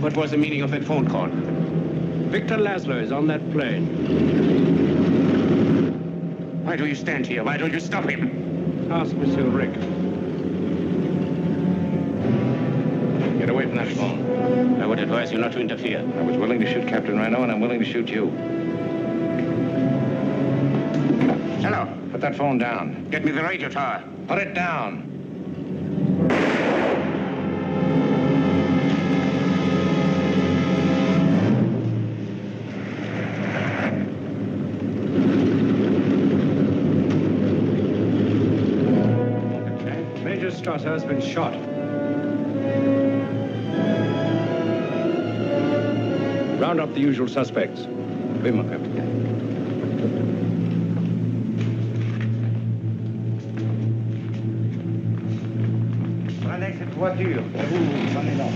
What was the meaning of that phone call? Victor Laszlo is on that plane. Why do you stand here? Why don't you stop him? Ask Monsieur Rick. Get away from that phone. I would advise you not to interfere. I was willing to shoot Captain Renault, and I'm willing to shoot you. Hello. Put that phone down. Get me the radio tower. Put it down. Major Strasser has been shot. Round up the usual suspects. Oui, mon capitaine. Prenez cette voiture. Vous, prenez là.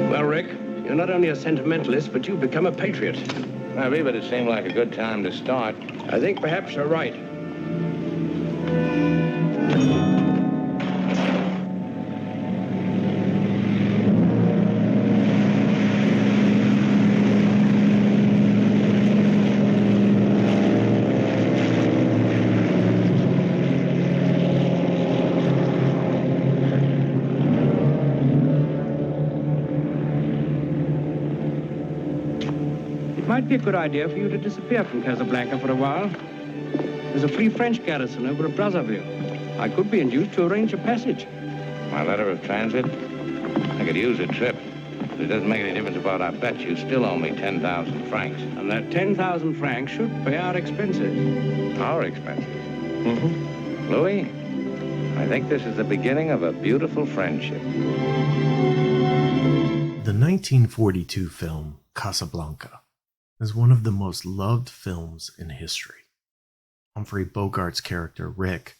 Well, Rick, you're not only a sentimentalist, but you've become a patriot. Maybe, but it seemed like a good time to start. I think perhaps you're right. Might be a good idea for you to disappear from Casablanca for a while. There's a Free French garrison over at Brazzaville. I could be induced to arrange a passage. My letter of transit? I could use a trip. But it doesn't make any difference about our bet. You still owe me 10,000 francs. And that 10,000 francs should pay our expenses. Our expenses? Mm-hmm. Louis, I think this is the beginning of a beautiful friendship. The 1942 film Casablanca is one of the most loved films in history. Humphrey Bogart's character, Rick,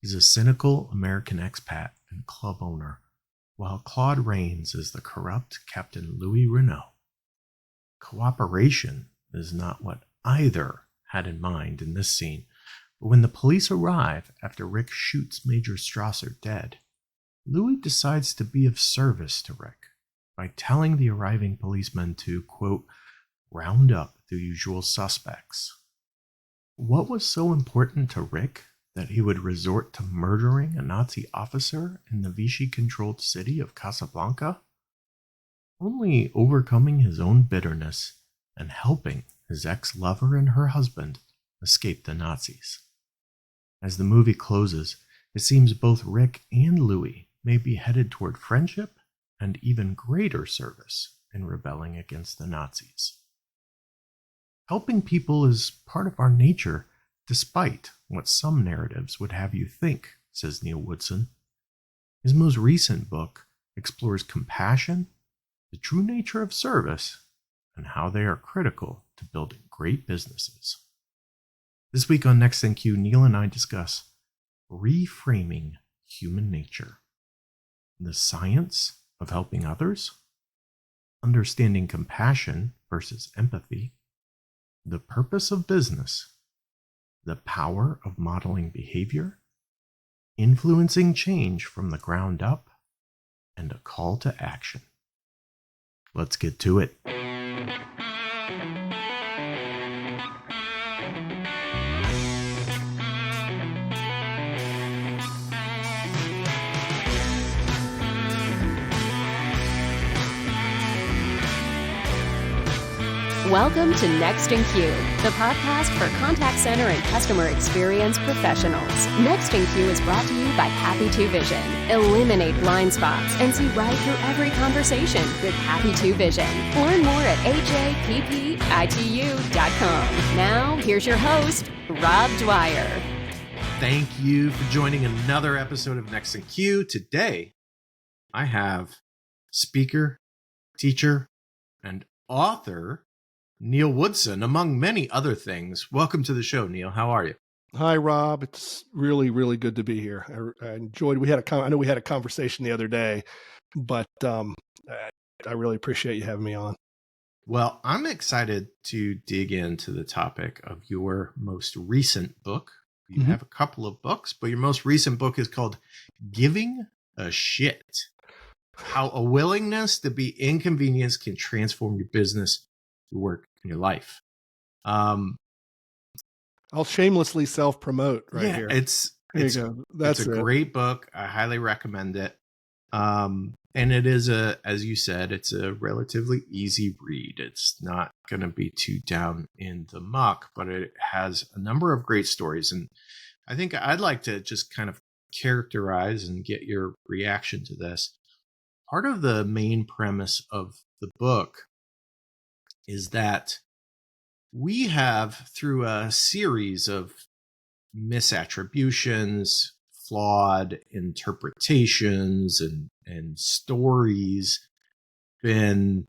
is a cynical American expat and club owner, while Claude Rains is the corrupt Captain Louis Renault. Cooperation is not what either had in mind in this scene, but when the police arrive after Rick shoots Major Strasser dead, Louis decides to be of service to Rick by telling the arriving policemen to, quote, round up the usual suspects. What was so important to Rick that he would resort to murdering a Nazi officer in the Vichy-controlled city of Casablanca? Only overcoming his own bitterness and helping his ex-lover and her husband escape the Nazis. As the movie closes, it seems both Rick and Louis may be headed toward friendship and even greater service in rebelling against the Nazis. Helping people is part of our nature, despite what some narratives would have you think, says Neal Woodson. His most recent book explores compassion, the true nature of service, and how they are critical to building great businesses. This week on Next in Q, Neal and I discuss reframing human nature, the science of helping others, understanding compassion versus empathy, the purpose of business, the power of modeling behavior, influencing change from the ground up, and a call to action. Let's get to it. Welcome to Next in Q, the podcast for contact center and customer experience professionals. Next in Q is brought to you by Happy 2 Vision. Eliminate blind spots and see right through every conversation with Happy 2 Vision. Learn more at happitu.com. Now, here's your host, Rob Dwyer. Thank you for joining another episode of Next in Q. Today, I have speaker, teacher, and author Neal Woodson, among many other things. Welcome to the show, Neal. How are you? Hi, Rob. It's really, really good to be here. I enjoyed. I know we had a conversation the other day, but I really appreciate you having me on. Well, I'm excited to dig into the topic of your most recent book. You have a couple of books, but your most recent book is called Giving a Shit: How a Willingness to Be Inconvenienced Can Transform Your Business, Your Work, and Your Life. I'll shamelessly self-promote here. It's a great book. I highly recommend it. And it is as you said, it's a relatively easy read. It's not going to be too down in the muck, but it has a number of great stories. And I think I'd like to just kind of characterize and get your reaction to this. Part of the main premise of the book is that we have, through a series of misattributions, flawed interpretations, and stories, been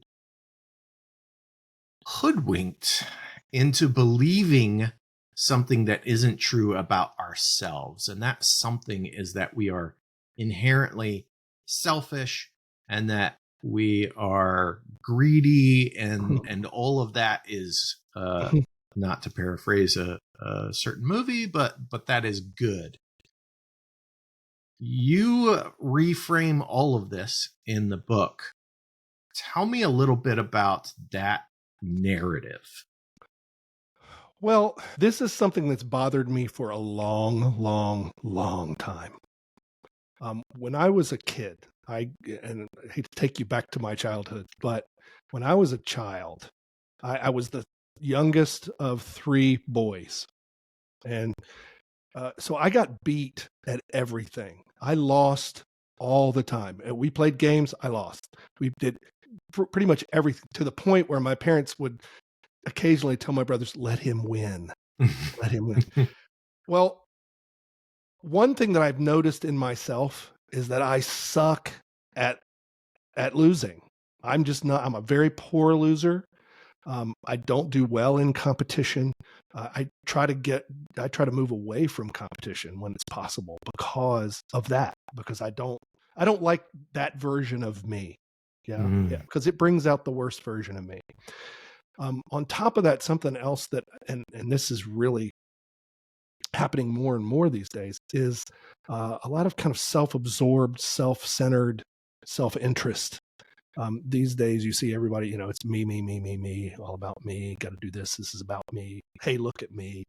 hoodwinked into believing something that isn't true about ourselves. And that something is that we are inherently selfish, and that we are greedy, and all of that is not to paraphrase a certain movie, but that is good. You reframe all of this in the book. Tell me a little bit about that narrative. Well, this is something that's bothered me for a long, long, long time. When I was a kid, and I hate to take you back to my childhood, but when I was a child, I was the youngest of 3 boys. And so I got beat at everything. I lost all the time. We played games, I lost. We did pretty much everything, to the point where my parents would occasionally tell my brothers, let him win. Let him win. Well, one thing that I've noticed in myself is that I suck at losing. I'm a very poor loser. I don't do well in competition. I try to move away from competition when it's possible because of that, because I don't like that version of me. Yeah. Because it brings out the worst version of me. On top of that, something else that, and this is really happening more and more these days, is a lot of kind of self-absorbed, self-centered self-interest. These days you see everybody, it's me, all about me, got to do this. This is about me. Hey, look at me.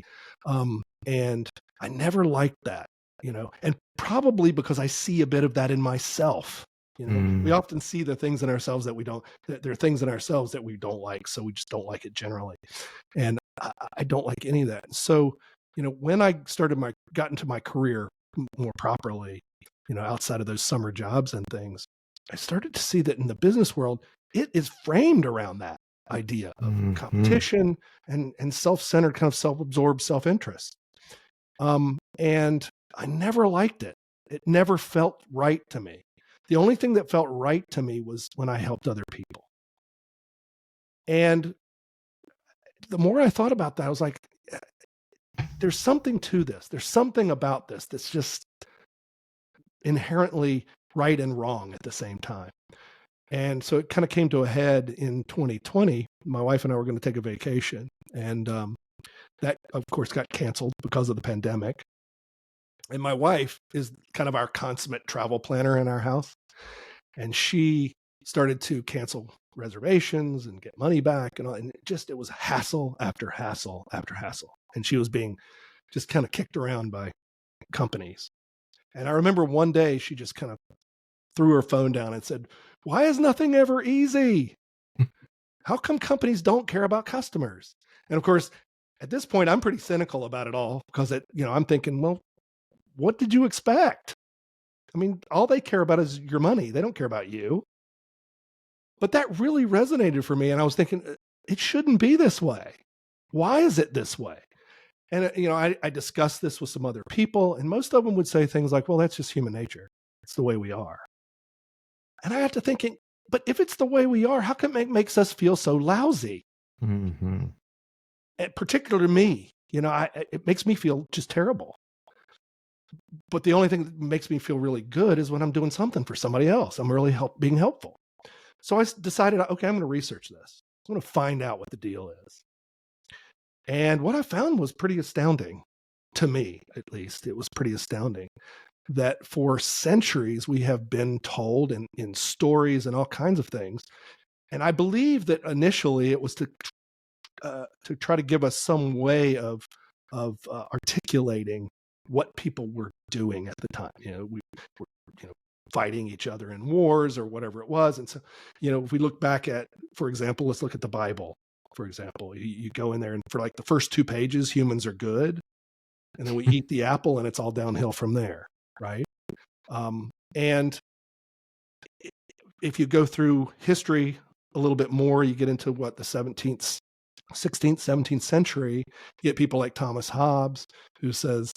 And I never liked that, and probably because I see a bit of that in myself. We often see the things in ourselves that there are things in ourselves that we don't like. So we just don't like it generally. And I don't like any of that. So, when I got into my career more properly, outside of those summer jobs and things, I started to see that in the business world, it is framed around that idea of competition and self-centered, kind of self-absorbed self-interest. And I never liked it. It never felt right to me. The only thing that felt right to me was when I helped other people. And the more I thought about that, I was like, there's something to this. There's something about this that's just inherently right and wrong at the same time. And so it kind of came to a head in 2020. My wife and I were going to take a vacation. And that, of course, got canceled because of the pandemic. And my wife is kind of our consummate travel planner in our house. And she started to cancel reservations and get money back. And it was hassle after hassle after hassle. And she was being just kind of kicked around by companies. And I remember one day she just kind of threw her phone down and said, "Why is nothing ever easy? How come companies don't care about customers?" And of course, at this point, I'm pretty cynical about it all because I'm thinking, well, what did you expect? I mean, all they care about is your money. They don't care about you. But that really resonated for me. And I was thinking, it shouldn't be this way. Why is it this way? And, I discussed this with some other people, and most of them would say things like, well, that's just human nature. It's the way we are. And I got to thinking, but if it's the way we are, how come it makes us feel so lousy? Mm-hmm. And particularly me, it makes me feel just terrible. But the only thing that makes me feel really good is when I'm doing something for somebody else. I'm really being helpful. So I decided, okay, I'm going to research this. I want to find out what the deal is. And what I found was pretty astounding, to me at least. It was pretty astounding that for centuries we have been told in stories and all kinds of things. And I believe that initially it was to try to give us some way of articulating what people were doing at the time. We were, fighting each other in wars or whatever it was. And so, if we look back at, for example, let's look at the Bible. For example, you go in there and for like the first 2 pages, humans are good. And then we eat the apple and it's all downhill from there. Right. And if you go through history a little bit more, you get into what the 16th, 17th century, you get people like Thomas Hobbes, who says,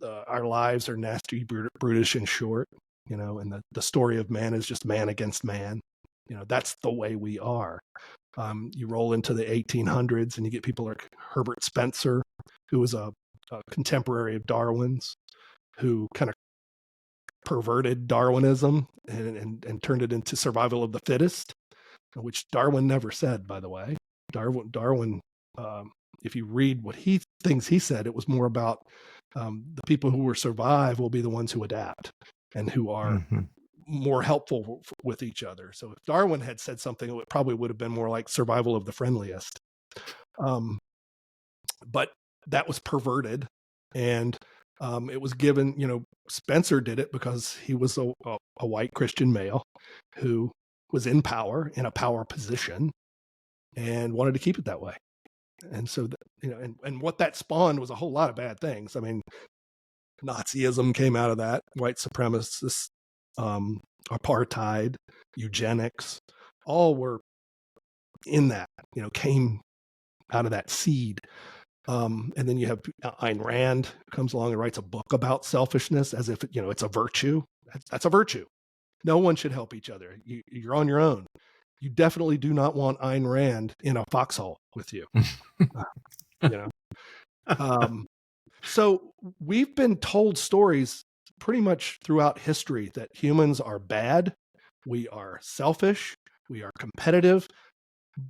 our lives are nasty, brutish, and short, and the story of man is just man against man. That's the way we are. You roll into the 1800s and you get people like Herbert Spencer, who was a contemporary of Darwin's, who kind of perverted Darwinism and turned it into survival of the fittest, which Darwin never said, by the way. Darwin, if you read what things he said, it was more about the people who will survive will be the ones who adapt and who are more helpful with each other. So if Darwin had said something, it probably would have been more like survival of the friendliest. But that was perverted, and it was given, Spencer did it because he was a white Christian male who was in power, in a power position, and wanted to keep it that way. And so, and what that spawned was a whole lot of bad things. I mean, Nazism came out of that, white supremacists, apartheid, eugenics, all were in that, came out of that seed. And then you have Ayn Rand comes along and writes a book about selfishness as if, it's a virtue. That's a virtue. No one should help each other. You're on your own. You definitely do not want Ayn Rand in a foxhole with you. So we've been told stories pretty much throughout history that humans are bad, we are selfish, we are competitive,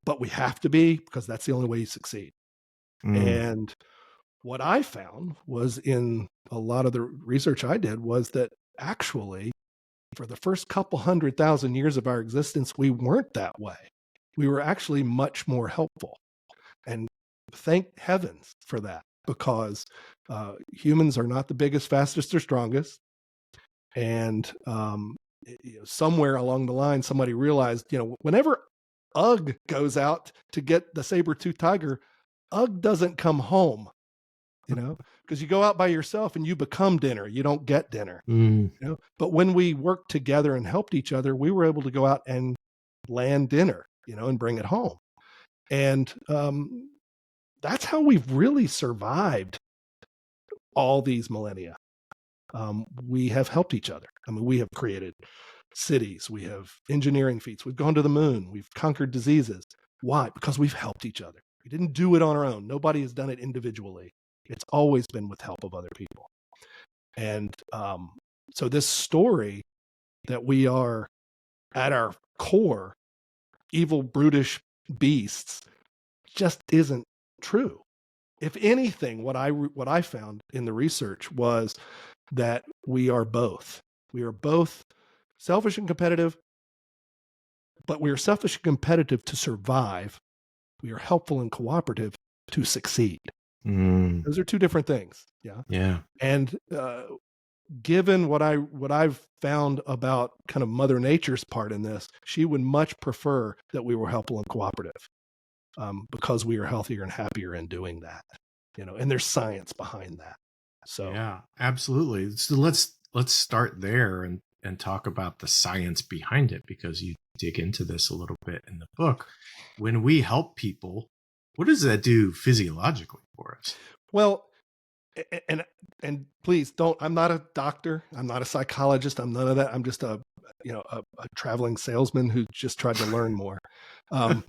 but we have to be because that's the only way you succeed. And what I found was in a lot of the research I did was that actually for the first couple 100,000 years of our existence, we weren't that way. We were actually much more helpful. And thank heavens for that, because humans are not the biggest, fastest, or strongest. And somewhere along the line, somebody realized, whenever Ugg goes out to get the saber-toothed tiger, Ugg doesn't come home, because you go out by yourself and you become dinner. You don't get dinner. But when we worked together and helped each other, we were able to go out and land dinner, and bring it home. And that's how we've really survived all these millennia. We have helped each other. I mean, we have created cities. We have engineering feats. We've gone to the moon. We've conquered diseases. Why? Because we've helped each other. We didn't do it on our own. Nobody has done it individually. It's always been with help of other people. And so this story that we are at our core evil, brutish beasts just isn't true. If anything, what I found in the research was that we are both. We are both selfish and competitive, but we are selfish and competitive to survive. We are helpful and cooperative to succeed. Those are two different things. Yeah. And given what I've found about kind of Mother Nature's part in this, she would much prefer that we were helpful and cooperative, because we are healthier and happier in doing that. And there's science behind that. So yeah, absolutely. So let's start there and talk about the science behind it, because you dig into this a little bit in the book. When we help people, what does that do physiologically for us? Well, and please don't, I'm not a doctor. I'm not a psychologist. I'm none of that. I'm just a traveling salesman who just tried to learn more. I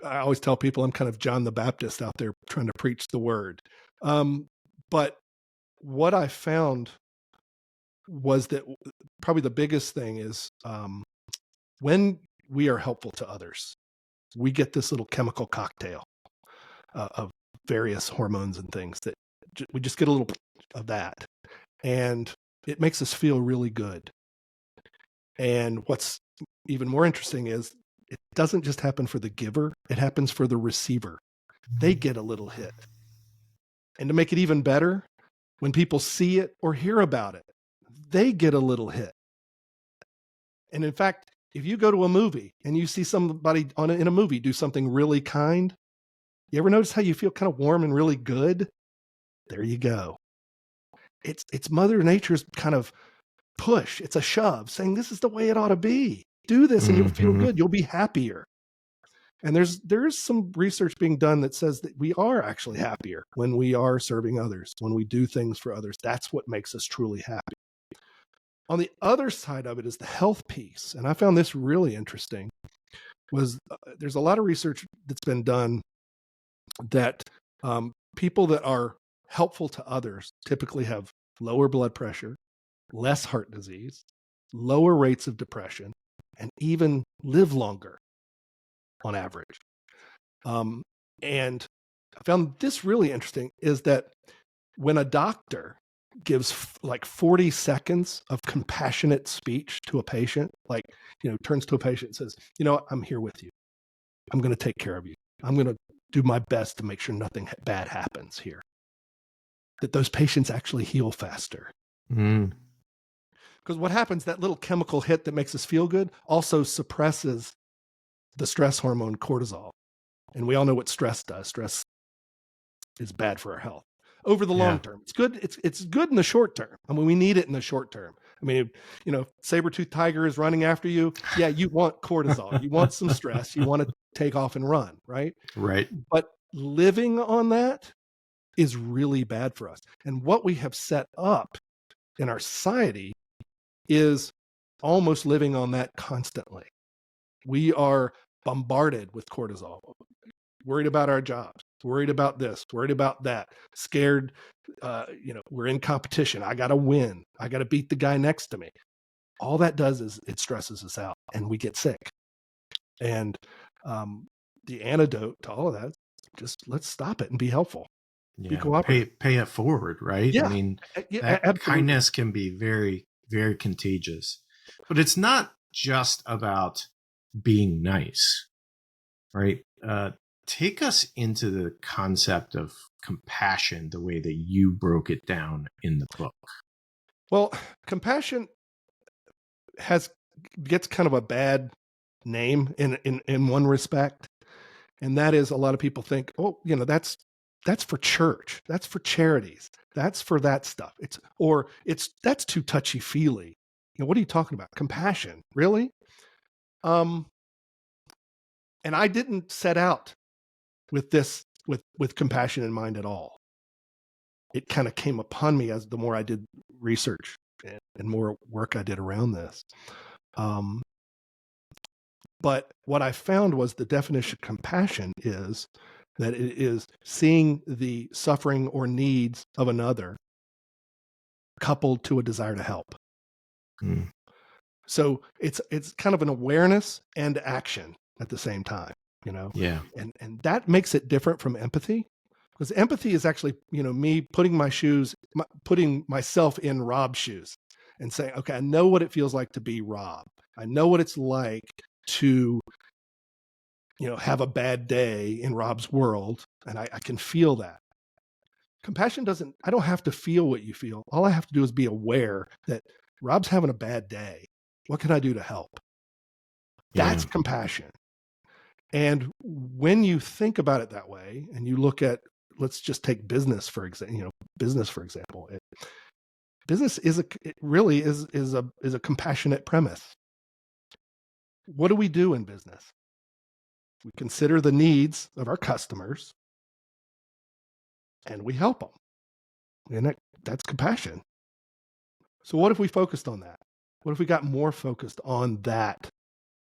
always tell people I'm kind of John the Baptist out there trying to preach the word. But what I found was that probably the biggest thing is when we are helpful to others, we get this little chemical cocktail of various hormones and things that we just get a little of that. And it makes us feel really good. And what's even more interesting is it doesn't just happen for the giver, it happens for the receiver. They get a little hit. And to make it even better, when people see it or hear about it, they get a little hit. And in fact, if you go to a movie and you see somebody in a movie do something really kind, you ever notice how you feel kind of warm and really good? There you go. It's Mother Nature's kind of push. It's a shove saying this is the way it ought to be. Do this and you'll feel good. You'll be happier. And there's some research being done that says that we are actually happier when we are serving others, when we do things for others. That's what makes us truly happy. On the other side of it is the health piece. And I found this really interesting. There's a lot of research that's been done that people that are helpful to others typically have lower blood pressure, less heart disease, lower rates of depression, and even live longer on average. And I found this really interesting is that when a doctor gives like 40 seconds of compassionate speech to a patient, like, turns to a patient and says, I'm here with you. I'm going to take care of you. I'm going to do my best to make sure nothing bad happens here. That those patients actually heal faster. Because what happens, that little chemical hit that makes us feel good also suppresses the stress hormone cortisol. And we all know what stress does. Stress is bad for our health. Over the long term, it's good. It's good in the short term. I mean, we need it in the short term. I mean, saber-toothed tiger is running after you. Yeah, you want cortisol. You want some stress. You want to take off and run, right? Right. But living on that is really bad for us. And what we have set up in our society is almost living on that constantly. We are bombarded with cortisol, worried about our jobs, worried about this, worried about that, scared, we're in competition. I got to win. I got to beat the guy next to me. All that does is it stresses us out and we get sick. And the antidote to all of that, just let's stop it and be helpful. Be cooperative. Pay it forward, right? Yeah. I mean, Absolutely. kindness can be very, very contagious. But it's not just about being nice, right? Take us into the concept of compassion the way that you broke it down in the book. Well, compassion gets kind of a bad name in one respect. And that is, a lot of people think, that's for church. That's for charities. That's for that stuff. That's too touchy-feely. What are you talking about? Compassion, really? And I didn't set out with this, with compassion in mind at all. It kind of came upon me as the more I did research and more work I did around this. But what I found was the definition of compassion is that it is seeing the suffering or needs of another coupled to a desire to help. So it's kind of an awareness and action at the same time, Yeah. And that makes it different from empathy, because empathy is actually, me putting myself in Rob's shoes and saying, okay, I know what it feels like to be Rob. I know what it's like to, have a bad day in Rob's world, and I can feel that. Compassion I don't have to feel what you feel. All I have to do is be aware that Rob's having a bad day. What can I do to help? That's compassion. And when you think about it that way, and you look at, let's just take business for example. Business really is a compassionate premise. What do we do in business? We consider the needs of our customers, and we help them. And that's compassion. So what if we focused on that? What if we got more focused on that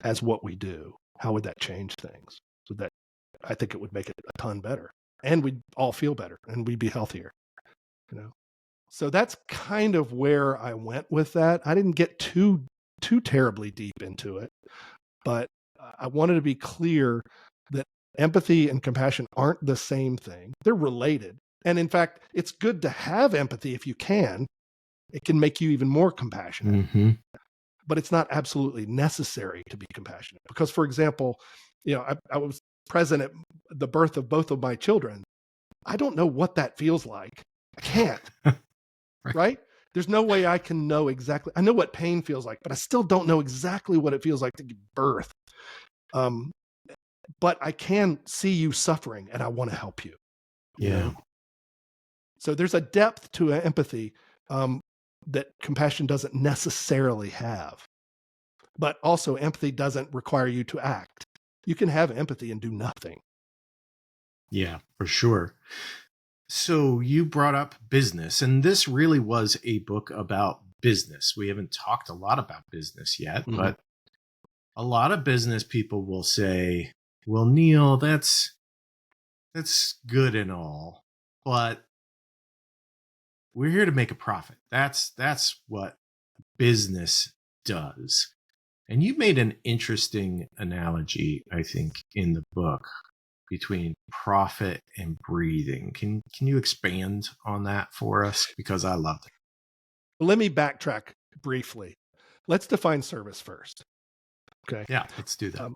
as what we do? How would that change things? So that, I think it would make it a ton better, and we'd all feel better, and we'd be healthier. So that's kind of where I went with that. I didn't get too terribly deep into it, but I wanted to be clear Empathy and compassion aren't the same thing. They're related. And in fact, it's good to have empathy if you can. It can make you even more compassionate. Mm-hmm. But it's not absolutely necessary to be compassionate. Because, for example, I was present at the birth of both of my children. I don't know what that feels like. I can't. Right? There's no way I can know exactly. I know what pain feels like, but I still don't know exactly what it feels like to give birth. But I can see you suffering, and I want to help you. Yeah. So there's a depth to empathy that compassion doesn't necessarily have. But also, empathy doesn't require you to act. You can have empathy and do nothing. Yeah, for sure. So you brought up business, and this really was a book about business. We haven't talked a lot about business yet, but a lot of business people will say, well, Neal, that's good and all, but we're here to make a profit. That's what business does. And you made an interesting analogy, I think, in the book between profit and breathing. Can you expand on that for us? Because I loved it. Let me backtrack briefly. Let's define service first. Okay. Yeah, let's do that.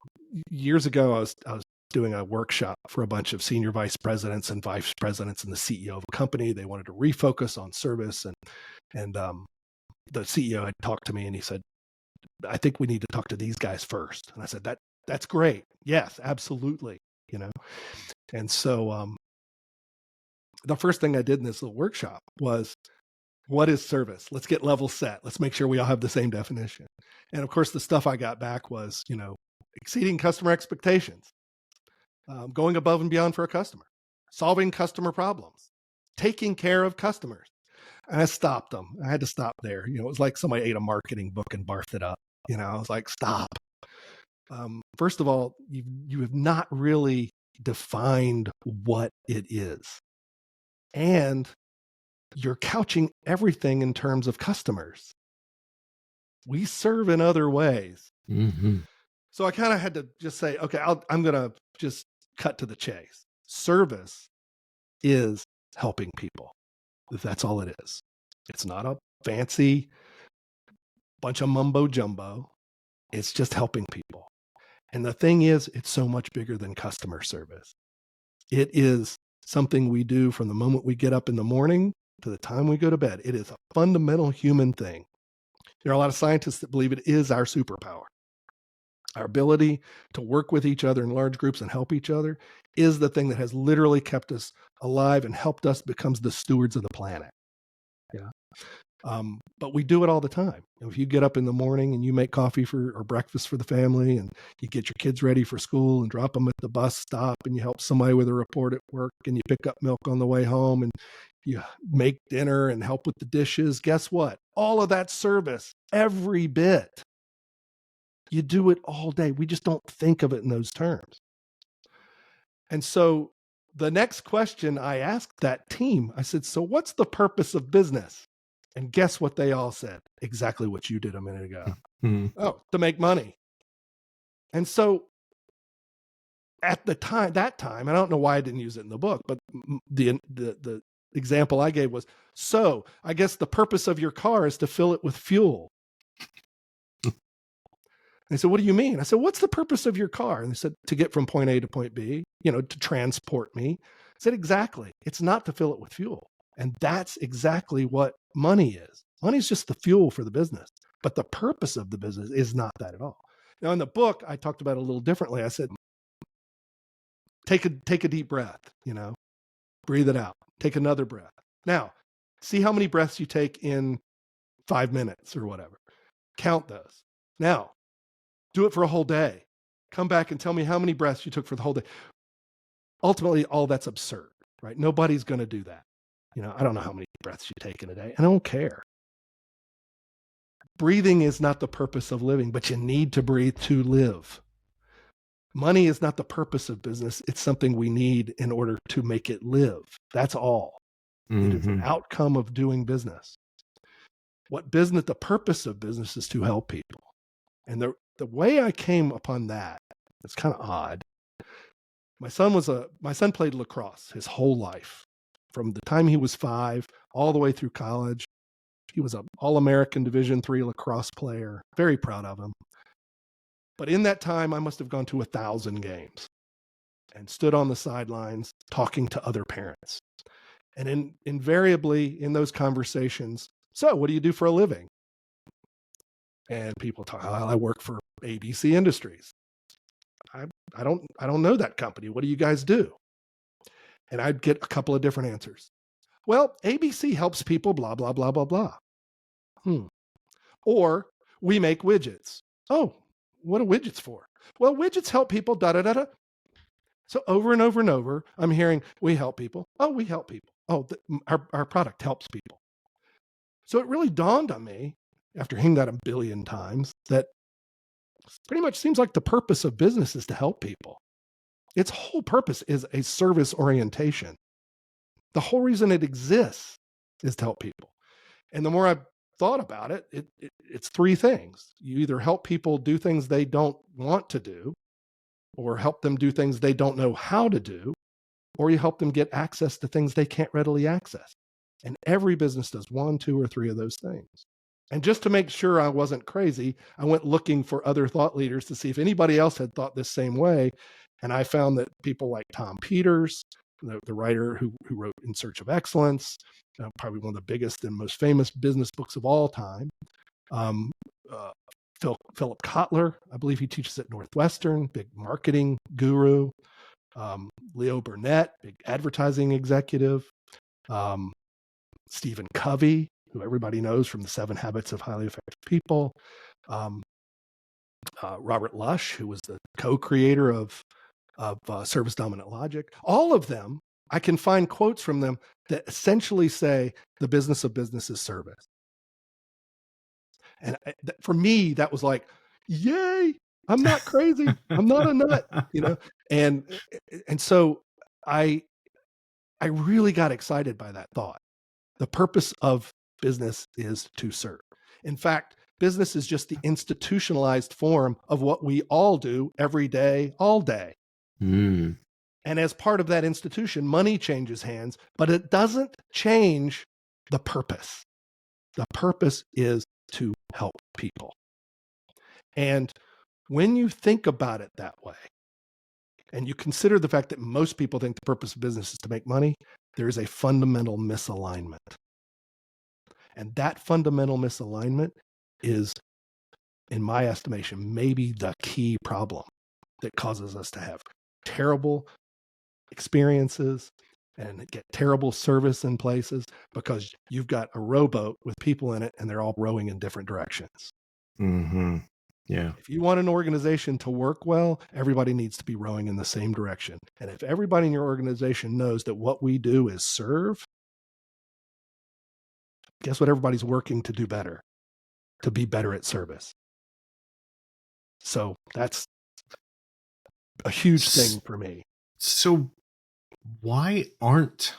Years ago, I was doing a workshop for a bunch of senior vice presidents and vice presidents and the CEO of a company. They wanted to refocus on service, and the CEO had talked to me, and he said, I think we need to talk to these guys first. And I said, that's great. Yes, absolutely. And so the first thing I did in this little workshop was, what is service? Let's get level set. Let's make sure we all have the same definition. And of course, the stuff I got back was, exceeding customer expectations, going above and beyond for a customer, solving customer problems, taking care of customers. And I stopped them. I had to stop there. It was like somebody ate a marketing book and barfed it up. I was like, stop. First of all, you have not really defined what it is. And you're couching everything in terms of customers. We serve in other ways. Mm-hmm. So I kind of had to just say, okay, I'm going to just cut to the chase. Service is helping people. That's all it is. It's not a fancy bunch of mumbo jumbo. It's just helping people. And the thing is, it's so much bigger than customer service. It is something we do from the moment we get up in the morning to the time we go to bed. It is a fundamental human thing. There are a lot of scientists that believe it is our superpower. Our ability to work with each other in large groups and help each other is the thing that has literally kept us alive and helped us become the stewards of the planet. Yeah. But we do it all the time. If you get up in the morning and you make coffee or breakfast for the family, and you get your kids ready for school and drop them at the bus stop, and you help somebody with a report at work, and you pick up milk on the way home, and you make dinner and help with the dishes, guess what? All of that service, every bit. You do it all day. We just don't think of it in those terms. And so the next question I asked that team, I said, so what's the purpose of business? And guess what they all said? Exactly what you did a minute ago. Mm-hmm. Oh, to make money. And so at that time, I don't know why I didn't use it in the book, but the example I gave was, so I guess the purpose of your car is to fill it with fuel. They said, what do you mean? I said, what's the purpose of your car? And they said, to get from point A to point B, to transport me. I said, exactly. It's not to fill it with fuel. And that's exactly what money is. Money is just the fuel for the business. But the purpose of the business is not that at all. Now, in the book, I talked about it a little differently. I said, take a deep breath, breathe it out. Take another breath. Now, see how many breaths you take in 5 minutes or whatever. Count those. Now, do it for a whole day. Come back and tell me how many breaths you took for the whole day. Ultimately, all that's absurd, right? Nobody's going to do that. I don't know how many breaths you take in a day. I don't care. Breathing is not the purpose of living, but you need to breathe to live. Money is not the purpose of business. It's something we need in order to make it live. That's all. Mm-hmm. It is an outcome of doing business. The purpose of business is to help people. And the way I came upon that, it's kind of odd. My son played lacrosse his whole life, from the time he was 5 all the way through college. He was an All-American Division III lacrosse player. Very proud of him. But in that time, I must have gone to 1,000 games and stood on the sidelines talking to other parents. And invariably in those conversations, so what do you do for a living? And people talk, well, I work for ABC Industries. I don't know that company. What do you guys do? And I'd get a couple of different answers. Well, ABC helps people, blah, blah, blah, blah, blah. Or we make widgets. Oh, what are widgets for? Well, widgets help people, da, da, da, da. So over and over and over, I'm hearing, we help people. Oh, we help people. Oh, our product helps people. So it really dawned on me, after hearing that a billion times, that pretty much seems like the purpose of business is to help people. Its whole purpose is a service orientation. The whole reason it exists is to help people. And the more I've thought about it, it's 3 things. You either help people do things they don't want to do, or help them do things they don't know how to do, or you help them get access to things they can't readily access. And every business does 1, 2, or 3 of those things. And just to make sure I wasn't crazy, I went looking for other thought leaders to see if anybody else had thought this same way. And I found that people like Tom Peters, the writer who wrote In Search of Excellence, probably one of the biggest and most famous business books of all time. Philip Kotler, I believe he teaches at Northwestern, big marketing guru. Leo Burnett, big advertising executive. Stephen Covey, who everybody knows from the 7 Habits of Highly Effective People. Robert Lush, who was the co-creator of Service Dominant Logic. All of them, I can find quotes from them that essentially say the business of business is service. And for me, that was like, yay, I'm not crazy. I'm not a nut, you know? And so I really got excited by that thought. The purpose of business is to serve. In fact, business is just the institutionalized form of what we all do every day, all day. And as part of that institution, money changes hands, but it doesn't change the purpose. The purpose is to help people. And when you think about it that way, and you consider the fact that most people think the purpose of business is to make money, there is a fundamental misalignment. And that fundamental misalignment is, in my estimation, maybe the key problem that causes us to have terrible experiences and get terrible service in places, because you've got a rowboat with people in it and they're all rowing in different directions. Yeah. If you want an organization to work well, everybody needs to be rowing in the same direction. And if everybody in your organization knows that what we do is serve, guess what everybody's working to do better? To be better at service. So that's a huge thing for me. So why aren't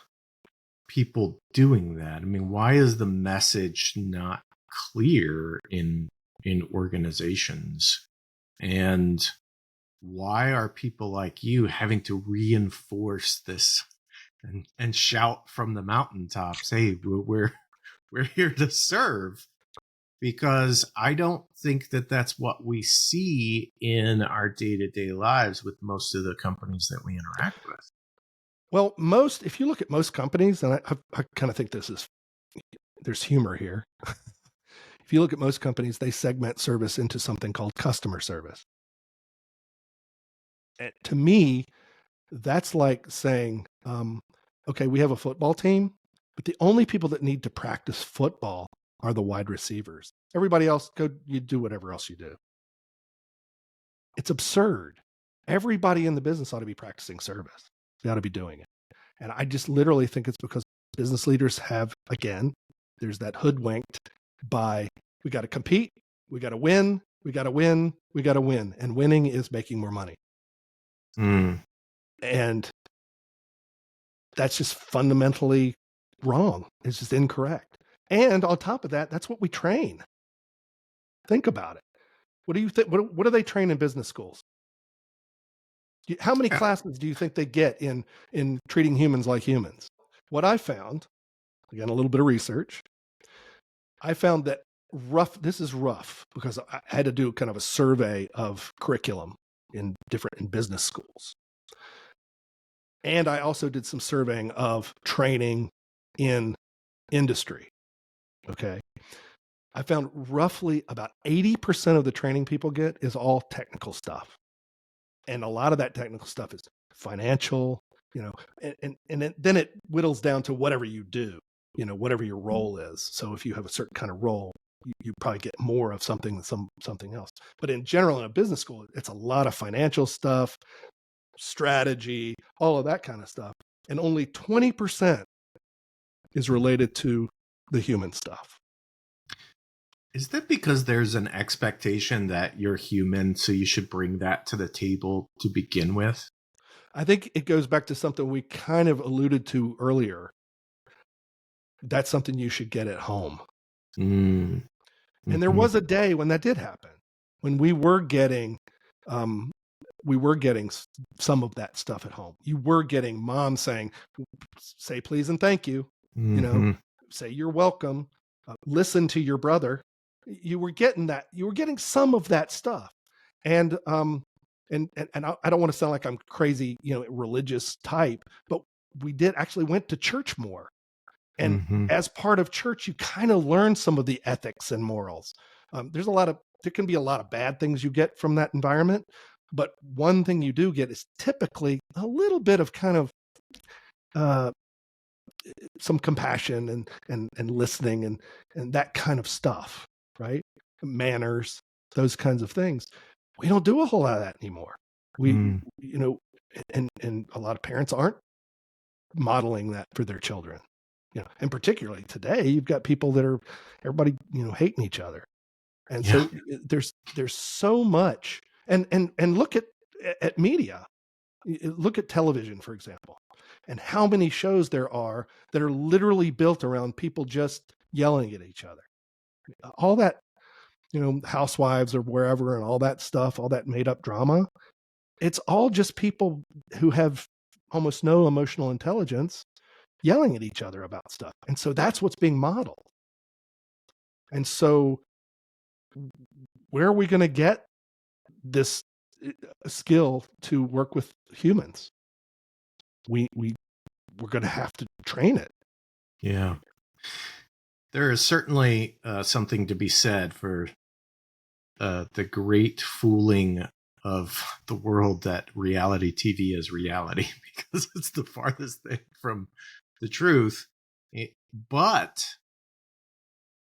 people doing that? I mean, why is the message not clear in organizations? And why are people like you having to reinforce this and shout from the mountaintops, hey, we're here to serve? Because I don't think that that's what we see in our day-to-day lives with most of the companies that we interact with. Well, if you look at most companies, and I kind of think there's humor here. If you look at most companies, they segment service into something called customer service. And to me, that's like saying, okay, we have a football team, but the only people that need to practice football are the wide receivers. Everybody else, you do whatever else you do. It's absurd. Everybody in the business ought to be practicing service. They ought to be doing it. And I just literally think it's because business leaders have, again, there's that hoodwinked by, we got to compete, we got to win, we got to win, we got to win. And winning is making more money. And that's just fundamentally wrong. It's just incorrect. And on top of that, that's what we train. Think about it. What do you think? What do they train in business schools? How many Yeah. classes do you think they get in treating humans like humans? What I found, again, a little bit of research, I found that this is rough because I had to do kind of a survey of curriculum in business schools. And I also did some surveying of training in industry. Okay. I found roughly about 80% of the training people get is all technical stuff. And a lot of that technical stuff is financial, and then it whittles down to whatever you do, whatever your role is. So if you have a certain kind of role, you probably get more of something than something else. But in general, in a business school, it's a lot of financial stuff, strategy, all of that kind of stuff. And only 20% is related to the human stuff. Is that because there's an expectation that you're human, so you should bring that to the table to begin with? I think it goes back to something we kind of alluded to earlier. That's something you should get at home. Mm-hmm. And there was a day when that did happen, when we were getting some of that stuff at home. You were getting mom saying, say please and thank you, say you're welcome, listen to your brother. You were getting that. You were getting some of that stuff. And I don't want to sound like I'm crazy, religious type, but we went to church more. And as part of church, you kind of learn some of the ethics and morals. There can be a lot of bad things you get from that environment. But one thing you do get is typically a little bit of kind of some compassion and listening and that kind of stuff, right? Manners, those kinds of things. We don't do a whole lot of that anymore. And a lot of parents aren't modeling that for their children. And particularly today, you've got people that are everybody, hating each other. And so there's so much. And look at media. Look at television, for example, and how many shows there are that are literally built around people just yelling at each other. All that, Housewives or wherever and all that stuff, all that made up drama. It's all just people who have almost no emotional intelligence yelling at each other about stuff. And so that's what's being modeled. And so where are we going to get this skill to work with humans? We're going to have to train it. Yeah. There is certainly something to be said for the great fooling of the world that reality TV is reality, because it's the farthest thing from the truth. But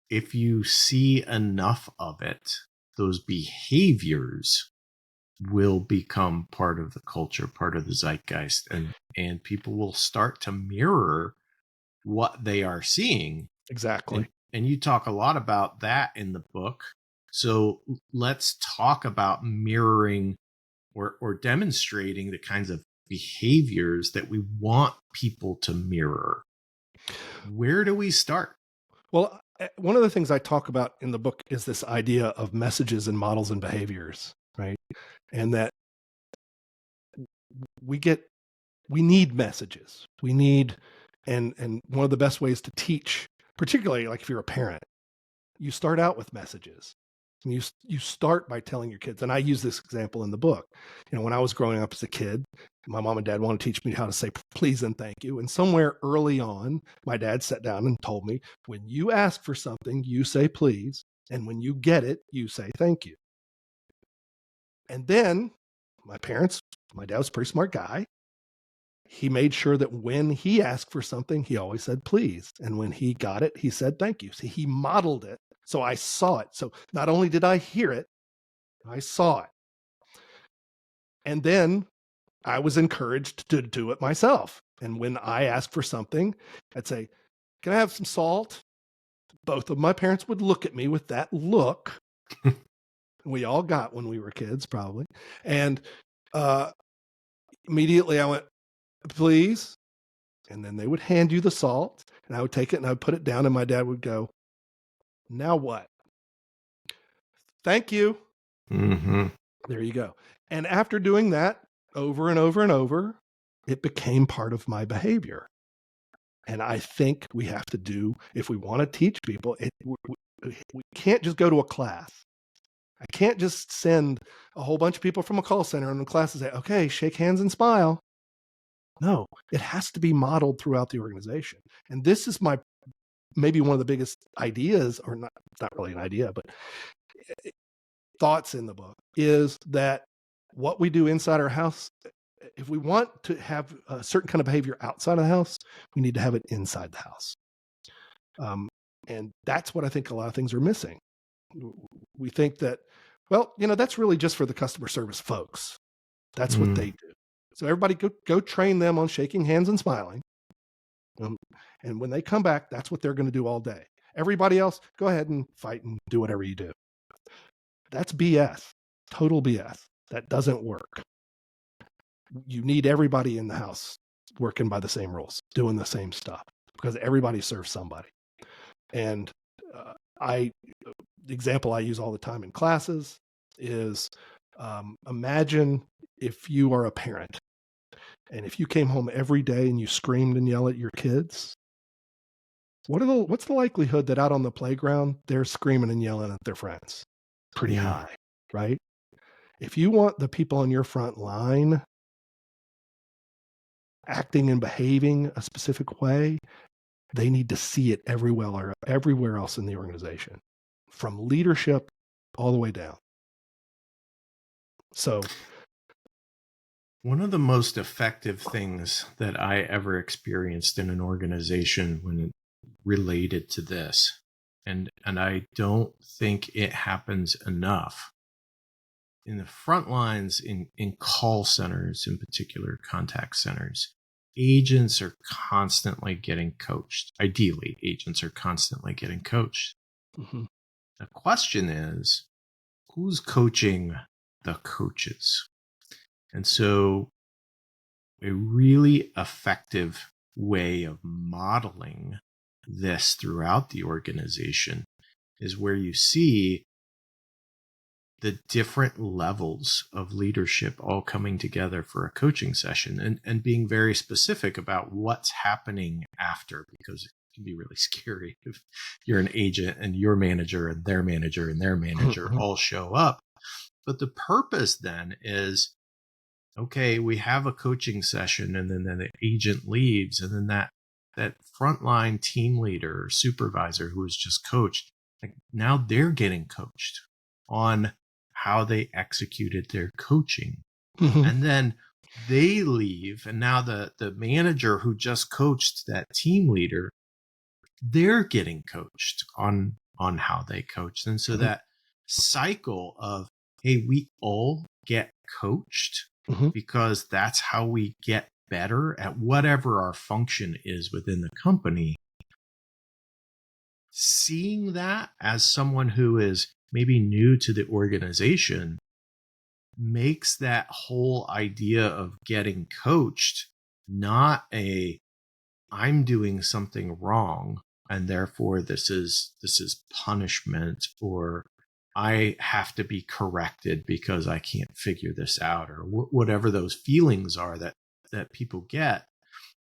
if you see enough of it, those behaviors will become part of the culture, part of the zeitgeist, and people will start to mirror what they are seeing. Exactly. And you talk a lot about that in the book. So let's talk about mirroring or demonstrating the kinds of behaviors that we want people to mirror. Where do we start? Well, one of the things I talk about in the book is this idea of messages and models and behaviors, right? And that we need messages. We need, and one of the best ways to teach, particularly like if you're a parent, you start out with messages. You start by telling your kids, and I use this example in the book. When I was growing up as a kid, my mom and dad wanted to teach me how to say please and thank you. And somewhere early on, my dad sat down and told me, when you ask for something, you say please. And when you get it, you say thank you. And then my dad was a pretty smart guy. He made sure that when he asked for something, he always said please. And when he got it, he said thank you. So he modeled it. So I saw it. So not only did I hear it, I saw it. And then I was encouraged to do it myself. And when I asked for something, I'd say, can I have some salt? Both of my parents would look at me with that look. We all got when we were kids, probably. And immediately I went, please. And then they would hand you the salt, and I would take it and I would put it down, and my dad would go, now what? Thank you. Mm-hmm. There you go. And after doing that, over and over and over, it became part of my behavior. And I think we have to do, if we want to teach people, we can't just go to a class. I can't just send a whole bunch of people from a call center in the class and say, okay, shake hands and smile. No, it has to be modeled throughout the organization. And this is maybe one of the biggest ideas, or not really an idea, but thoughts in the book, is that what we do inside our house, if we want to have a certain kind of behavior outside of the house, we need to have it inside the house. And that's what I think a lot of things are missing. We think that, well, that's really just for the customer service folks. That's what they do. So everybody go train them on shaking hands and smiling. And when they come back, that's what they're going to do all day. Everybody else, go ahead and fight and do whatever you do. That's BS. Total BS. That doesn't work. You need everybody in the house working by the same rules, doing the same stuff, because everybody serves somebody. And the example I use all the time in classes is, imagine if you are a parent, and if you came home every day and you screamed and yelled at your kids, what's the likelihood that out on the playground they're screaming and yelling at their friends? Pretty high, right? If you want the people on your front line acting and behaving a specific way, they need to see it everywhere else in the organization, from leadership all the way down. So one of the most effective things that I ever experienced in an organization when it related to this, and I don't think it happens enough, in the front lines, in call centers, in particular contact centers, agents are constantly getting coached. Ideally, agents are constantly getting coached. Mm-hmm. The question is, who's coaching the coaches? And so a really effective way of modeling this throughout the organization is where you see the different levels of leadership all coming together for a coaching session, and being very specific about what's happening after, because it can be really scary if you're an agent and your manager and their manager and their manager all show up. But the purpose then is, okay, we have a coaching session, and then the agent leaves, and then that frontline team leader or supervisor who was just coached, like, now they're getting coached on how they executed their coaching. Mm-hmm. And then they leave, and now the manager who just coached that team leader, they're getting coached on how they coached. And so that cycle of, hey, we all get coached because that's how we get better at whatever our function is within the company. Seeing that as someone who is maybe new to the organization makes that whole idea of getting coached not I'm doing something wrong and therefore this is punishment, or I have to be corrected because I can't figure this out, or whatever those feelings are that people get.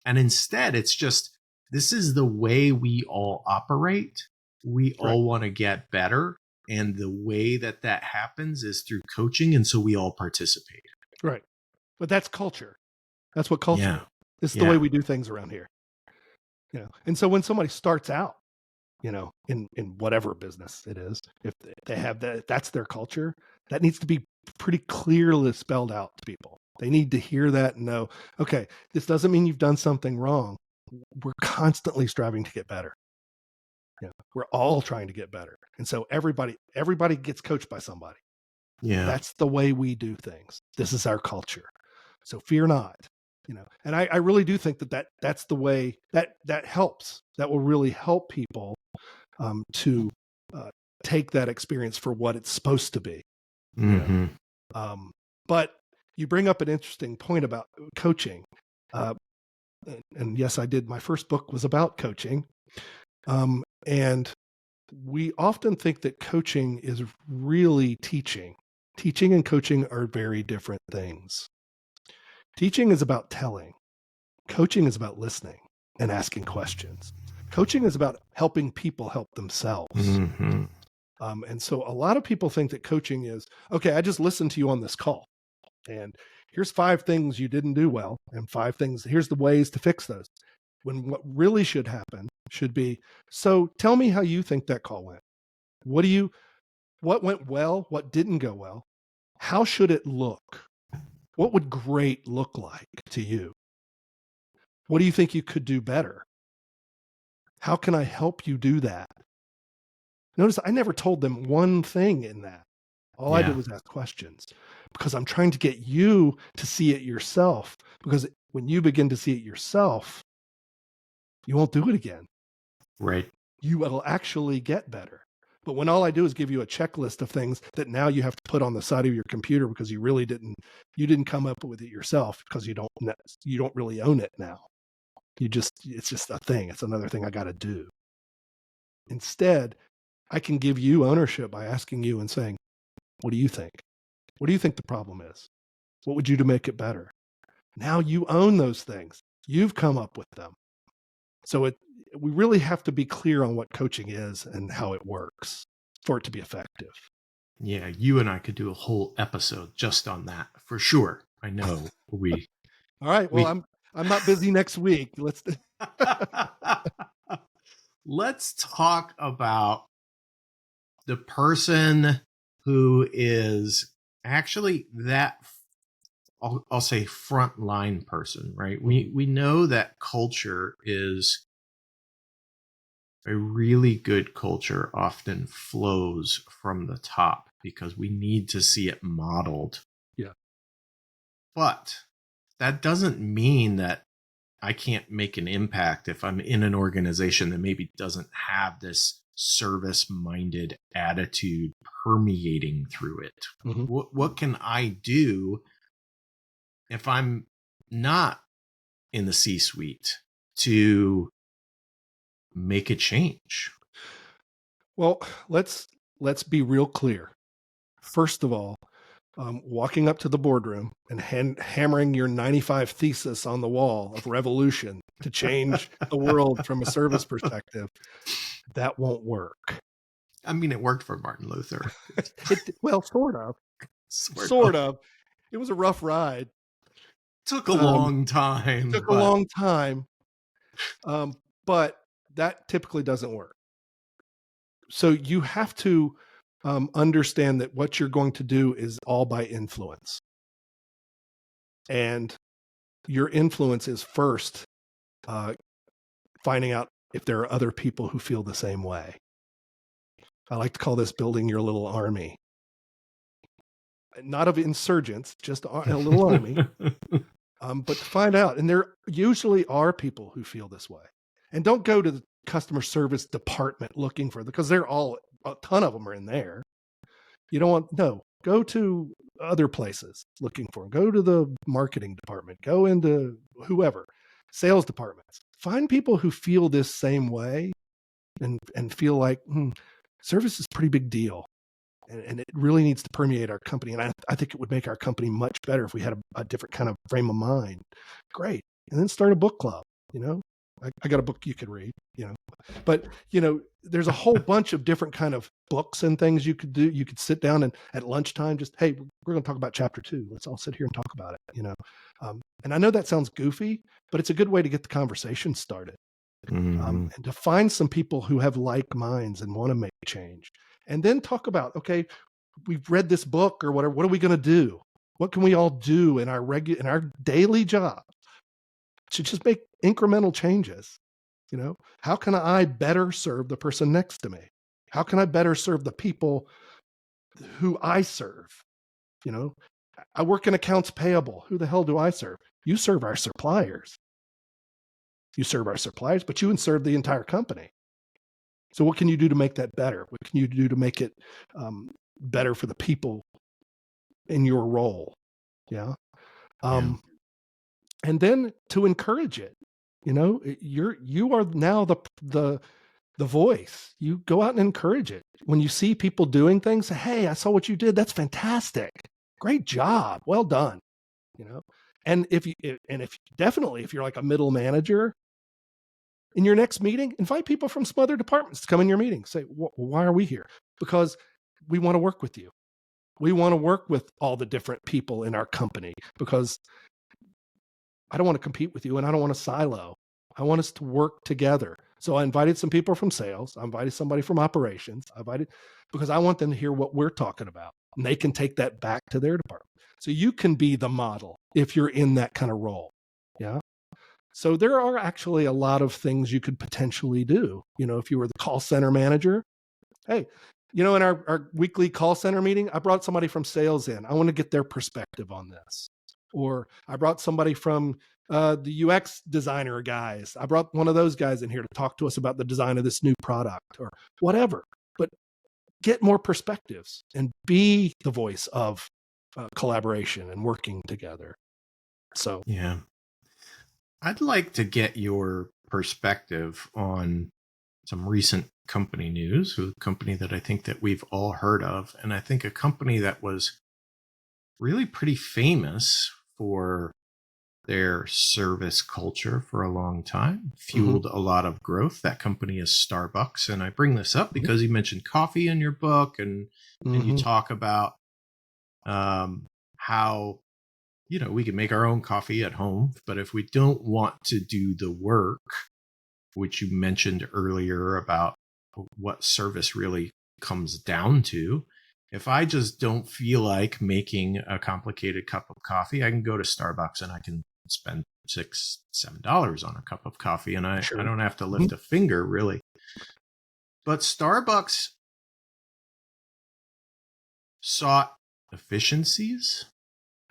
And instead, it's just, this is the way we all operate. We all want to get better. And the way that happens is through coaching. And so we all participate. Right. But that's culture. That's what culture is. It's the way we do things around here. And so when somebody starts out, in whatever business it is, if they have that's their culture, that needs to be pretty clearly spelled out to people. They need to hear that and know, okay, this doesn't mean you've done something wrong. We're constantly striving to get better. We're all trying to get better. And so everybody gets coached by somebody. Yeah. That's the way we do things. This is our culture. So fear not. And I really do think that's the way that helps. That will really help people to take that experience for what it's supposed to be. Mm-hmm. But you bring up an interesting point about coaching. And yes, I did. My first book was about coaching. And we often think that coaching is really teaching. Teaching and coaching are very different things. Teaching is about telling. Coaching is about listening and asking questions. Coaching is about helping people help themselves. Mm-hmm. And so a lot of people think that coaching is, okay, I just listened to you on this call. And here's 5 things you didn't do well, and 5 things, here's the ways to fix those. When what really should happen should be, so tell me how you think that call went. What went well? What didn't go well? How should it look? What would great look like to you? What do you think you could do better? How can I help you do that? Notice I never told them one thing in that. All I did was ask questions, because I'm trying to get you to see it yourself. Because when you begin to see it yourself, you won't do it again. Right. You will actually get better. But when all I do is give you a checklist of things that now you have to put on the side of your computer because you didn't come up with it yourself, because you don't really own it now. It's just a thing. It's another thing I got to do. Instead, I can give you ownership by asking you and saying, what do you think? What do you think the problem is? What would you do to make it better? Now you own those things. You've come up with them. So we really have to be clear on what coaching is and how it works for it to be effective. Yeah, you and I could do a whole episode just on that for sure. I know we. All right. Well, I'm not busy next week. Let's talk about the person who is actually that, I'll say, frontline person, right? We know that culture is a really good culture often flows from the top because we need to see it modeled. Yeah. But that doesn't mean that I can't make an impact if I'm in an organization that maybe doesn't have this service-minded attitude permeating through it. Mm-hmm. What can I do if I'm not in the C-suite to make a change? Well, let's be real clear. First of all, walking up to the boardroom and hammering your 95 thesis on the wall of revolution to change the world from a service perspective, that won't work. I mean, it worked for Martin Luther. Well, sort of. Sort of. It was a rough ride. Took a long time. A long time. But that typically doesn't work. So you have to understand that what you're going to do is all by influence. And your influence is first finding out if there are other people who feel the same way. I like to call this building your little army. Not of insurgents, just a little army. But to find out, and there usually are people who feel this way. And don't go to the customer service department looking for them, because a ton of them are in there. You don't want, no, go to other places looking for them. Go to the marketing department, go into whoever, sales departments. Find people who feel this same way and feel like service is a pretty big deal. And it really needs to permeate our company. And I think it would make our company much better if we had a different kind of frame of mind. Great. And then start a book club, I got a book you could read, but there's a whole bunch of different kind of books and things you could do. You could sit down and at lunchtime, just, hey, we're going to talk about chapter 2. Let's all sit here and talk about it, and I know that sounds goofy, but it's a good way to get the conversation started. Mm-hmm. And to find some people who have like minds and want to make change, and then talk about, okay, we've read this book or whatever. What are we going to do? What can we all do in our daily job to just make incremental changes? How can I better serve the person next to me? How can I better serve the people who I serve? I work in accounts payable. Who the hell do I serve? You serve our suppliers. But you serve the entire company. So what can you do to make that better? What can you do to make it better for the people in your role? Yeah. And then to encourage it. You are now the voice. You go out and encourage it. When you see people doing things, say, hey, I saw what you did. That's fantastic. Great job. Well done. And if definitely, if you're like a middle manager, in your next meeting, invite people from some other departments to come in your meeting. Say, why are we here? Because we want to work with you. We want to work with all the different people in our company, because I don't want to compete with you and I don't want to silo. I want us to work together. So I invited some people from sales. I invited somebody from operations. Because I want them to hear what we're talking about, and they can take that back to their department. So you can be the model if you're in that kind of role. Yeah. So there are actually a lot of things you could potentially do. If you were the call center manager, hey, in our weekly call center meeting, I brought somebody from sales in. I want to get their perspective on this. Or I brought somebody from the UX designer guys. I brought one of those guys in here to talk to us about the design of this new product or whatever. But get more perspectives and be the voice of collaboration and working together. So, yeah. I'd like to get your perspective on some recent company news, a company that I think that we've all heard of, and I think a company that was really pretty famous for their service culture for a long time, fueled a lot of growth. That company is Starbucks. And I bring this up because you mentioned coffee in your book, and you talk about how, we can make our own coffee at home, but if we don't want to do the work, which you mentioned earlier about what service really comes down to, if I just don't feel like making a complicated cup of coffee, I can go to Starbucks and I can spend $6-7 on a cup of coffee, and I don't have to lift a finger, really. But Starbucks sought efficiencies.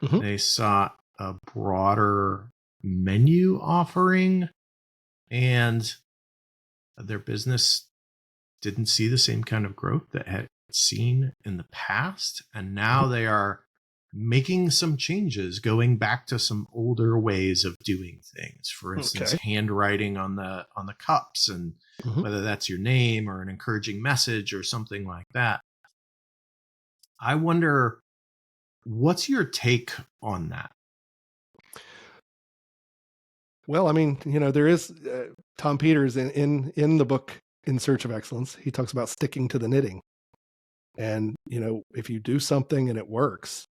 They sought a broader menu offering, and their business didn't see the same kind of growth that had seen in the past. And now they are making some changes, going back to some older ways of doing things. For instance, handwriting on the cups, and whether that's your name or an encouraging message or something like that. I wonder, what's your take on that? Well, I mean, there is Tom Peters in the book In Search of Excellence. He talks about sticking to the knitting. And, if you do something and it works,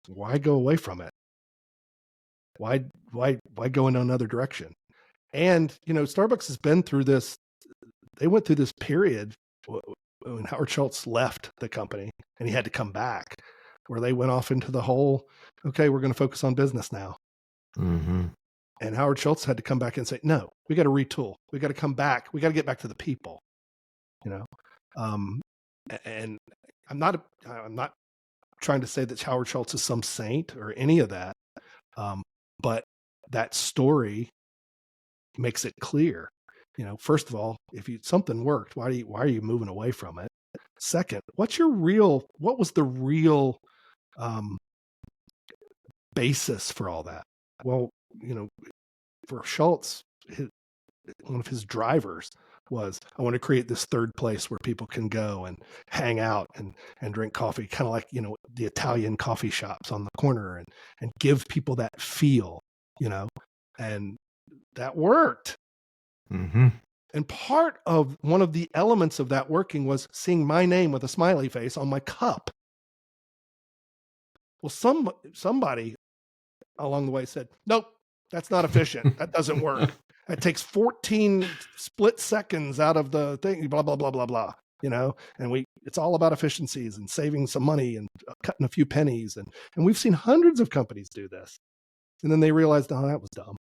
why go away from it? Why go in another direction? And, Starbucks has been through this. They went through this period when Howard Schultz left the company and he had to come back, where they went off into the whole, okay, we're going to focus on business now. And Howard Schultz had to come back and say, no, we got to retool. We got to come back. We got to get back to the people, and I'm not trying to say that Howard Schultz is some saint or any of that. But that story makes it clear, first of all, if something worked, why are you moving away from it? Second, what was the real basis for all that? Well, for Schultz, one of his drivers was, I want to create this third place where people can go and hang out and drink coffee, kind of like, the Italian coffee shops on the corner, and give people that feel, and that worked. And part of one of the elements of that working was seeing my name with a smiley face on my cup. Well, somebody along the way said, nope, that's not efficient. That doesn't work. It takes 14 split seconds out of the thing, blah, blah, blah, blah, blah, and it's all about efficiencies and saving some money and cutting a few pennies. And we've seen hundreds of companies do this. And then they realized, oh, that was dumb.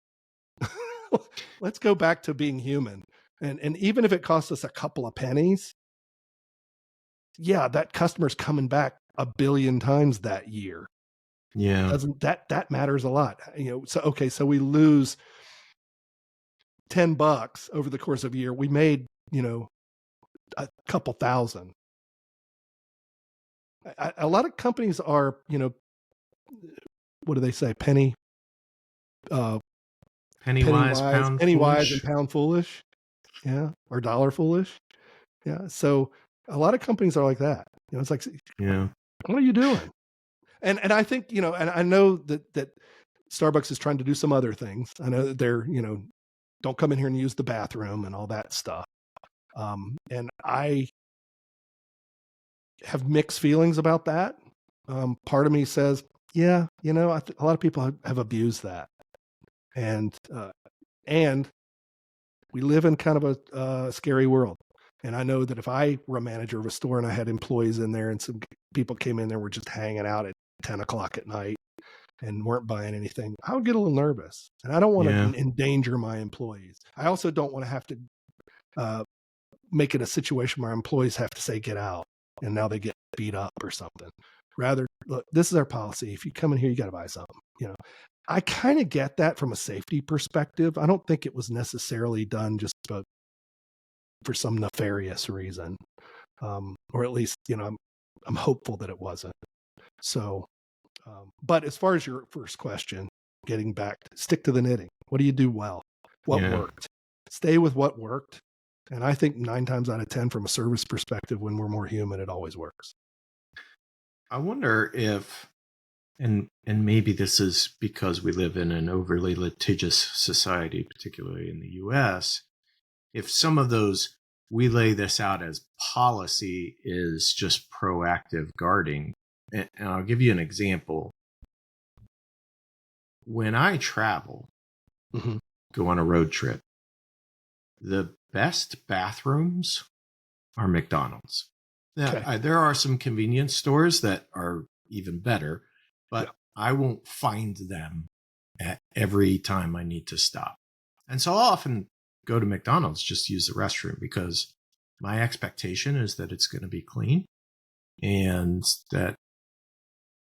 Let's go back to being human. And even if it costs us a couple of pennies, yeah, that customer's coming back 1 billion times that year. Yeah. That matters a lot. So we lose $10 over the course of a year. We made, a couple thousand. A lot of companies are, what do they say? Penny wise, and pound foolish. Yeah. Or dollar foolish. Yeah. So a lot of companies are like that. It's like, yeah, what are you doing? And I think, and I know that Starbucks is trying to do some other things. I know that they're, don't come in here and use the bathroom and all that stuff. And I have mixed feelings about that. Part of me says, yeah, a lot of people have abused that. And we live in kind of a scary world. And I know that if I were a manager of a store and I had employees in there and some people came in there and were just hanging out at 10 o'clock at night and weren't buying anything, I would get a little nervous. And I don't want to endanger my employees. I also don't want to have to make it a situation where employees have to say, get out, and now they get beat up or something. Rather, look, this is our policy. If you come in here, you got to buy something. I kind of get that from a safety perspective. I don't think it was necessarily done just for some nefarious reason, or at least, I'm hopeful that it wasn't. So, but as far as your first question, getting back, stick to the knitting. What do you do well? What worked? Stay with what worked. And I think 9 times out of 10, from a service perspective, when we're more human, it always works. I wonder if, and maybe this is because we live in an overly litigious society, particularly in the US, if some of those, we lay this out as policy, is just proactive guarding. And I'll give you an example. When I travel, go on a road trip, the best bathrooms are McDonald's. Now, there are some convenience stores that are even better, but I won't find them at every time I need to stop. And so I'll often go to McDonald's, just use the restroom, because my expectation is that it's going to be clean, and that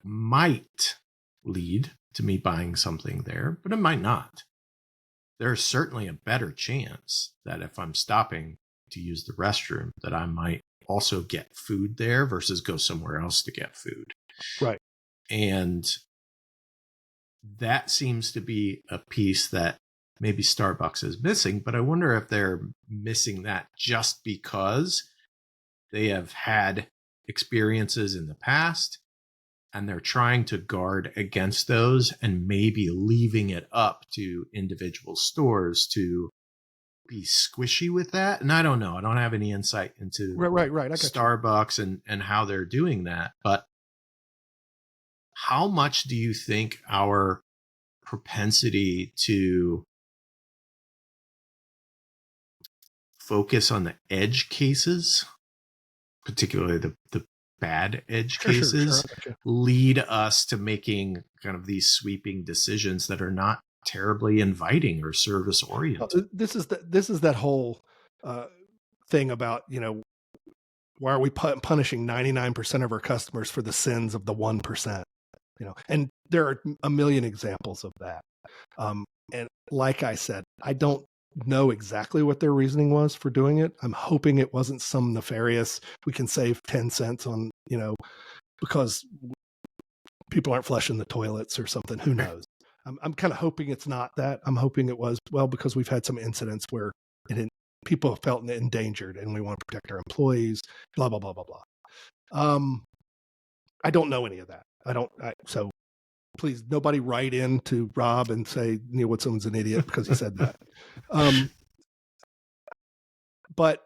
might lead to me buying something there, but it might not. There's certainly a better chance that if I'm stopping to use the restroom, that I might also get food there versus go somewhere else to get food. Right. And that seems to be a piece that maybe Starbucks is missing, but I wonder if they're missing that just because they have had experiences in the past and they're trying to guard against those, and maybe leaving it up to individual stores to be squishy with that. And I don't know. I don't have any insight into right. Starbucks and how they're doing that. But how much do you think our propensity to focus on the edge cases, particularly the bad edge cases, lead us to making kind of these sweeping decisions that are not terribly inviting or service oriented? This is that whole thing about, why are we punishing 99% of our customers for the sins of the 1%? And there are a million examples of that. And like I said, I don't know exactly what their reasoning was for doing it. I'm hoping it wasn't some nefarious, we can save 10 cents on, because people aren't flushing the toilets or something. Who knows? I'm kind of hoping it's not that. I'm hoping it was, because we've had some incidents where people have felt endangered and we want to protect our employees, blah, blah, blah, blah, blah. I don't know any of that. So please, nobody write in to Rob and say Neal Woodson's an idiot because he said that. But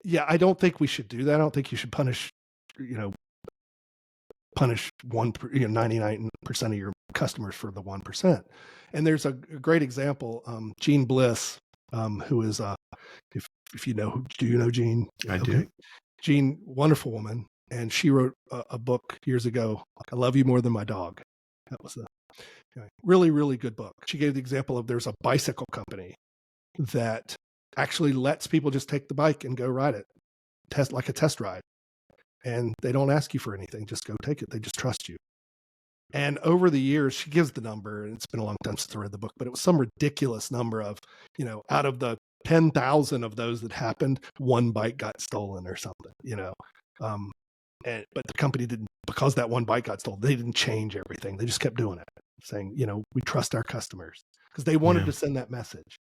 yeah, I don't think we should do that. I don't think you should punish 99% of your customers for the 1%. And there's a great example. Jean Bliss, who is if you know, do you know Jean? I do. Jean, wonderful woman, and she wrote a book years ago, I Love You More Than My Dog. That was really, really good book. She gave the example of there's a bicycle company that actually lets people just take the bike and go ride it, like a test ride. And they don't ask you for anything. Just go take it. They just trust you. And over the years, she gives the number, and it's been a long time since I read the book, but it was some ridiculous number of, out of the 10,000 of those that happened, one bike got stolen or something, but the company didn't, because that one bike got stolen, they didn't change everything. They just kept doing it, saying, we trust our customers, because they wanted to send that message,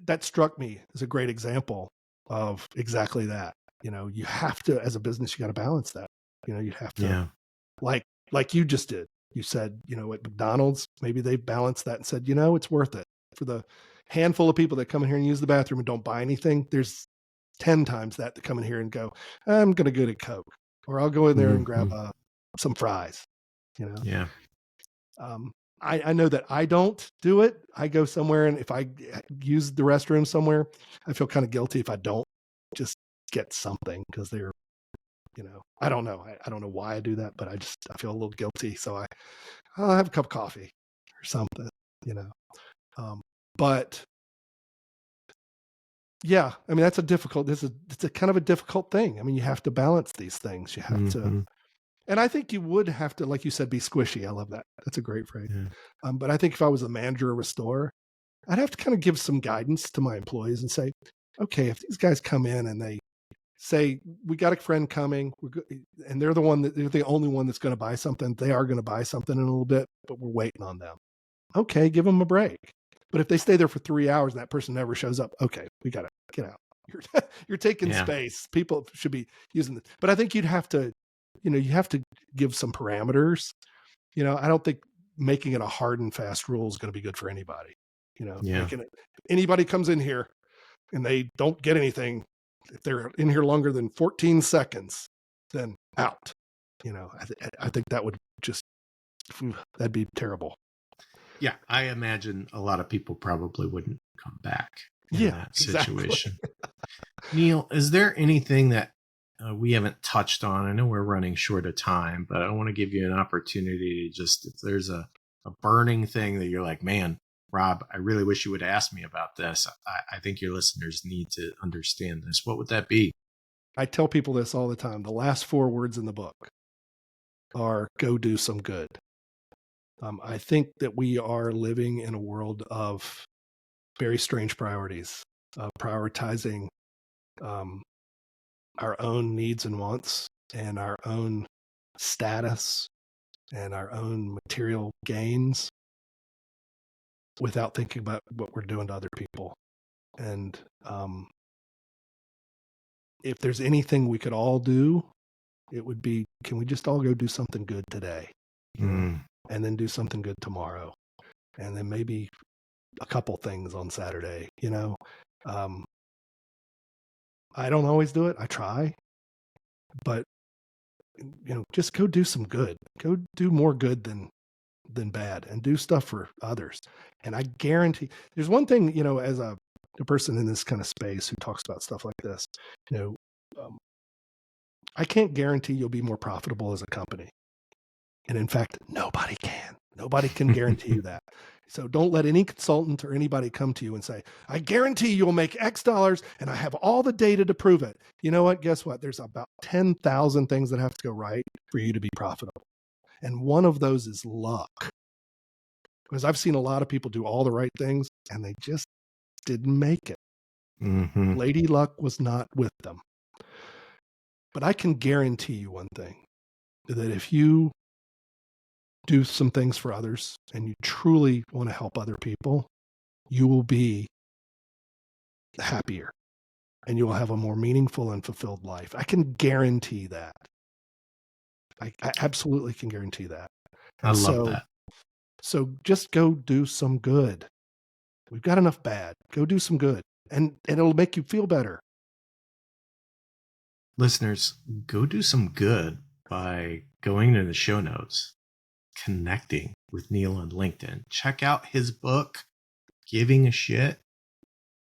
That struck me as a great example of exactly that. You have to, as a business, you got to balance that. You have to, like you just did. You said, at McDonald's, maybe they've balanced that and said, it's worth it. For the handful of people that come in here and use the bathroom and don't buy anything, there's 10 times that come in here and go, I'm going to go to Coke, or I'll go in there and grab some fries, Yeah. I know that I don't do it. I go somewhere, and if I use the restroom somewhere, I feel kind of guilty if I don't just get something, because they're, I don't know. I don't know why I do that, but I feel a little guilty. So I'll have a cup of coffee or something, but yeah, I mean, it's a kind of a difficult thing. I mean, you have to balance these things. You have to, and I think you would have to, like you said, be squishy. I love that. That's a great phrase. Yeah. But I think if I was a manager of a store, I'd have to kind of give some guidance to my employees and say, okay, if these guys come in and they say, we got a friend coming, and they're the only one that's going to buy something. They are going to buy something in a little bit, but we're waiting on them. Okay, give them a break. But if they stay there for 3 hours and that person never shows up, okay, we got to get out. You're taking space. People should be using it. But I think you'd have to, you have to give some parameters. I don't think making it a hard and fast rule is going to be good for anybody. Anybody comes in here and they don't get anything, if they're in here longer than 14 seconds, then out. I think that would that'd be terrible. Yeah, I imagine a lot of people probably wouldn't come back in that situation. Exactly. Neal, is there anything that we haven't touched on? I know we're running short of time, but I want to give you an opportunity to just, if there's a burning thing that you're like, man, Rob, I really wish you would ask me about this. I think your listeners need to understand this. What would that be? I tell people this all the time. The last 4 words in the book are go do some good. I think that we are living in a world of very strange priorities, prioritizing our own needs and wants and our own status and our own material gains without thinking about what we're doing to other people. And if there's anything we could all do, it would be, can we just all go do something good today? And then do something good tomorrow, and then maybe a couple things on Saturday. I don't always do it. I try, but just go do some good. Go do more good than bad, and do stuff for others. And I guarantee, there's one thing, as a person in this kind of space who talks about stuff like this, I can't guarantee you'll be more profitable as a company. And in fact, nobody can. Nobody can guarantee you that. So don't let any consultant or anybody come to you and say, I guarantee you'll make X dollars and I have all the data to prove it. You know what? Guess what? There's about 10,000 things that have to go right for you to be profitable. And one of those is luck. Because I've seen a lot of people do all the right things and they just didn't make it. Lady Luck was not with them. But I can guarantee you one thing, that if you do some things for others and you truly want to help other people, you will be happier and you will have a more meaningful and fulfilled life. I can guarantee that. I absolutely can guarantee that. I love that. So just go do some good. We've got enough bad. Go do some good, and it'll make you feel better. Listeners, go do some good by going to the show notes, connecting with Neal on LinkedIn. Check out his book, Giving a Shit.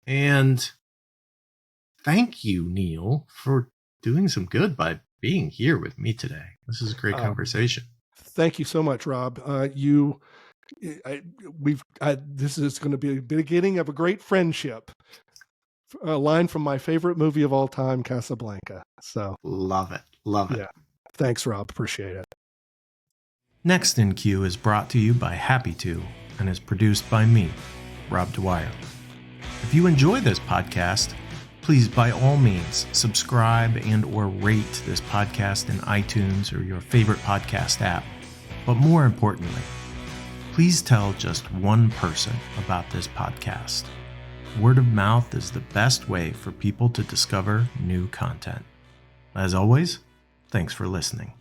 And thank you, Neal, for doing some good by being here with me today. This is a great conversation. Thank you so much, Rob. This is going to be the beginning of a great friendship. A line from my favorite movie of all time, Casablanca. So love it. Yeah. Thanks, Rob. Appreciate it. Next in Queue is brought to you by Happy To and is produced by me, Rob Dwyer. If you enjoy this podcast, please by all means subscribe and or rate this podcast in iTunes or your favorite podcast app. But more importantly, please tell just one person about this podcast. Word of mouth is the best way for people to discover new content. As always, thanks for listening.